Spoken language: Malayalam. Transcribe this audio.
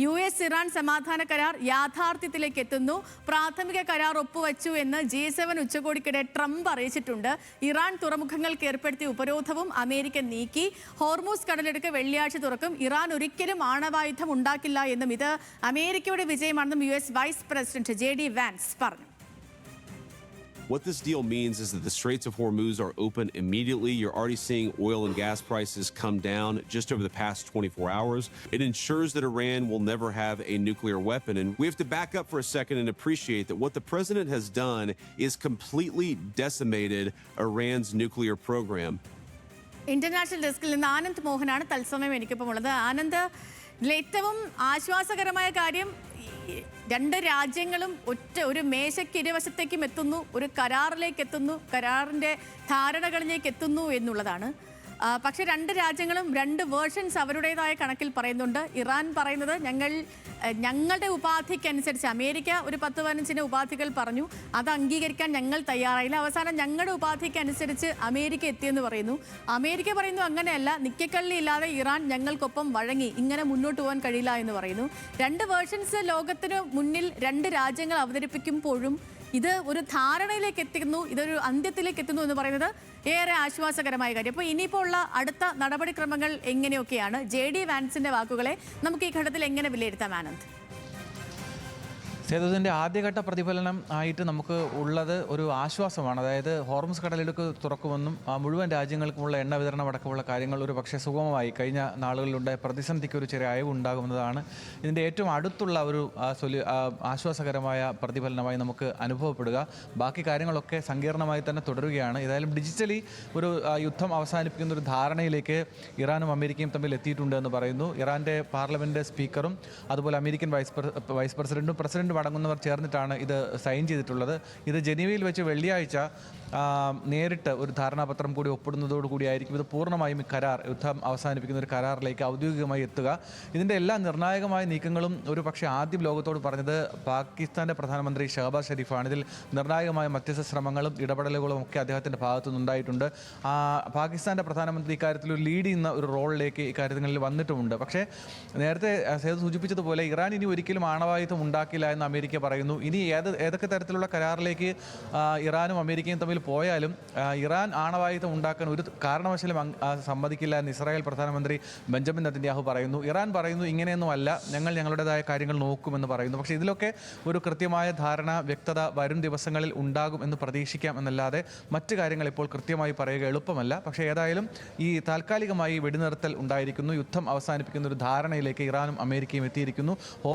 US-ഇറാൻ സമാധാന കരാർ യാഥാർത്ഥ്യത്തിലേക്ക് എത്തുന്നു. പ്രാഥമിക കരാർ ഒപ്പുവച്ചു എന്ന് G7 ഉച്ചകോടിക്കിടെ ട്രംപ് അറിയിച്ചിട്ടുണ്ട്. ഇറാൻ തുറമുഖങ്ങൾക്ക് ഏർപ്പെടുത്തിയ ഉപരോധവും അമേരിക്ക നീക്കി. ഹോർമൂസ് കടലിടുക്ക് വെള്ളിയാഴ്ച തുറക്കും. ഇറാൻ ഒരിക്കലും ആണവായുധം ഉണ്ടാക്കില്ല എന്നും ഇത് അമേരിക്കയുടെ വിജയമാണെന്നും US vice president JD Vance പറഞ്ഞു. What this deal means is that the Straits of Hormuz are open immediately. You're already seeing oil and gas prices come down just over the past 24 hours. It ensures that Iran will never have a nuclear weapon. And we have to back up for a second and appreciate that what the president has done is completely decimated Iran's nuclear program. International ഡെസ്കിൽ നിന്ന് ആനന്ദ് മോഹനാണ് തത്സമയം എനിക്കിപ്പം ഉള്ളത്. ആനന്ദ്, ഏറ്റവും ആശ്വാസകരമായ കാര്യം രണ്ട് രാജ്യങ്ങളും ഒരു മേശയ്ക്ക് ഇരുവശത്തേക്കും എത്തുന്നു, ഒരു കരാറിലേക്ക് എത്തുന്നു, കരാറിൻ്റെ ധാരണകളിലേക്ക് എത്തുന്നു എന്നുള്ളതാണ്. പക്ഷേ രണ്ട് രാജ്യങ്ങളും രണ്ട് വേർഷൻസ് അവരുടേതായ കണക്കിൽ പറയുന്നുണ്ട്. ഇറാൻ പറയുന്നത് ഞങ്ങളുടെ ഉപാധിക്കനുസരിച്ച്, അമേരിക്ക ഒരു 10-15 ഉപാധികൾ പറഞ്ഞു, അത് അംഗീകരിക്കാൻ ഞങ്ങൾ തയ്യാറായില്ല. അവസാനം ഞങ്ങളുടെ ഉപാധിക്കനുസരിച്ച് അമേരിക്ക എത്തിയെന്ന് പറയുന്നു. അമേരിക്ക പറയുന്നു അങ്ങനെയല്ല, നിക്കക്കള്ളി ഇല്ലാതെ ഇറാൻ ഞങ്ങൾക്കൊപ്പം വഴങ്ങി, ഇങ്ങനെ മുന്നോട്ട് പോകാൻ കഴിയില്ല എന്ന് പറയുന്നു. രണ്ട് വേർഷൻസ് ലോകത്തിന് മുന്നിൽ രണ്ട് രാജ്യങ്ങൾ അവതരിപ്പിക്കുമ്പോഴും ഇത് ഒരു ധാരണയിലേക്ക് എത്തുന്നു, ഇതൊരു അന്ത്യത്തിലേക്ക് എത്തുന്നു എന്ന് പറയുന്നത് ഏറെ ആശ്വാസകരമായ കാര്യം. അപ്പോൾ ഇനിയിപ്പോൾ ഉള്ള അടുത്ത നടപടിക്രമങ്ങൾ എങ്ങനെയൊക്കെയാണ്? JD വാൻസിന്റെ വാക്കുകളെ നമുക്ക് ഈ ഘട്ടത്തിൽ എങ്ങനെ വിലയിരുത്താം ആനന്ദ്? സേതുവിൻ്റെ ആദ്യഘട്ട പ്രതിഫലനം ആയിട്ട് നമുക്ക് ഉള്ളത് ഒരു ആശ്വാസമാണ്. അതായത് ഹോർമുസ് കടലിടുക്ക് തുറക്കുമെന്നും മുഴുവൻ രാജ്യങ്ങൾക്കുമുള്ള എണ്ണ വിതരണം അടക്കമുള്ള കാര്യങ്ങൾ ഒരു പക്ഷേ സുഗമമായി കഴിഞ്ഞ നാളുകളിലുണ്ടായ പ്രതിസന്ധിക്ക് ഒരു ചെറിയ അയവ് ഉണ്ടാകുന്നതാണ് ഇതിൻ്റെ ഏറ്റവും അടുത്തുള്ള ഒരു ആശ്വാസകരമായ പ്രതിഫലനമായി നമുക്ക് അനുഭവപ്പെടുക. ബാക്കി കാര്യങ്ങളൊക്കെ സങ്കീർണമായി തന്നെ തുടരുകയാണ്. ഏതായാലും ഡിജിറ്റലി ഒരു യുദ്ധം അവസാനിപ്പിക്കുന്ന ഒരു ധാരണയിലേക്ക് ഇറാനും അമേരിക്കയും തമ്മിൽ എത്തിയിട്ടുണ്ട് എന്ന് പറയുന്നു. ഇറാൻ്റെ പാർലമെൻറ്റ് സ്പീക്കറും അതുപോലെ അമേരിക്കൻ വൈസ് പ്രസിഡന്റും അടങ്ങുന്നവർ ചേർന്നിട്ടാണ് ഇത് സൈൻ ചെയ്തിട്ടുള്ളത്. ഇത് ജനീവയിൽ വെച്ച് വെള്ളിയാഴ്ച നേരിട്ട് ഒരു ധാരണാപത്രം കൂടി ഒപ്പിടുന്നതോടുകൂടിയായിരിക്കും ഇത് പൂർണ്ണമായും യുദ്ധം അവസാനിപ്പിക്കുന്ന ഒരു കരാറിലേക്ക് ഔദ്യോഗികമായി എത്തുക. ഇതിൻ്റെ എല്ലാ നിർണായകമായ നീക്കങ്ങളും ഒരു പക്ഷേ ആദ്യം ലോകത്തോട് പറഞ്ഞത് പാകിസ്ഥാൻ്റെ പ്രധാനമന്ത്രി ഷഹബാസ് ഷെരീഫാണ്. ഇതിൽ നിർണായകമായ മധ്യസ്ഥ ശ്രമങ്ങളും ഇടപെടലുകളും ഒക്കെ അദ്ദേഹത്തിൻ്റെ ഭാഗത്തുനിന്നുണ്ടായിട്ടുണ്ട്. പാകിസ്ഥാൻ്റെ പ്രധാനമന്ത്രി ഇക്കാര്യത്തിൽ ഒരു ലീഡ് ചെയ്യുന്ന ഒരു റോളിലേക്ക് ഇക്കാര്യങ്ങളിൽ വന്നിട്ടുമുണ്ട്. പക്ഷേ നേരത്തെ സേതു സൂചിപ്പിച്ചതുപോലെ ഇറാൻ ഇനി ഒരിക്കലും ആണവായുധം ഉണ്ടാക്കില്ല എന്ന് അമേരിക്ക പറയുന്നു. ഇനി ഏതൊക്കെ തരത്തിലുള്ള കരാറിലേക്ക് ഇറാനും അമേരിക്കയും തമ്മിൽ പോയാലും ഇറാൻ ആണവായുധം ഉണ്ടാക്കാൻ ഒരു കാരണവശാലും സമ്മതിക്കില്ല എന്ന് ഇസ്രായേൽ പ്രധാനമന്ത്രി ബെഞ്ചമിൻ നെതന്യാഹു പറയുന്നു. ഇറാൻ പറയുന്നു ഇങ്ങനെയൊന്നുമല്ല, ഞങ്ങളുടേതായ കാര്യങ്ങൾ നോക്കുമെന്ന് പറയുന്നു. പക്ഷേ ഇതിലൊക്കെ ഒരു കൃത്യമായ ധാരണ, വ്യക്തത വരും ദിവസങ്ങളിൽ ഉണ്ടാകും എന്ന് പ്രതീക്ഷിക്കാം എന്നല്ലാതെ മറ്റു കാര്യങ്ങൾ ഇപ്പോൾ കൃത്യമായി പറയുക എളുപ്പമല്ല. പക്ഷേ ഏതായാലും ഈ താൽക്കാലികമായി വെടിനിർത്തൽ ഉണ്ടായിരിക്കുന്നു. യുദ്ധം അവസാനിപ്പിക്കുന്ന ഒരു ധാരണയിലേക്ക് ഇറാനും അമേരിക്കയും എത്തിയിരിക്കുന്നു.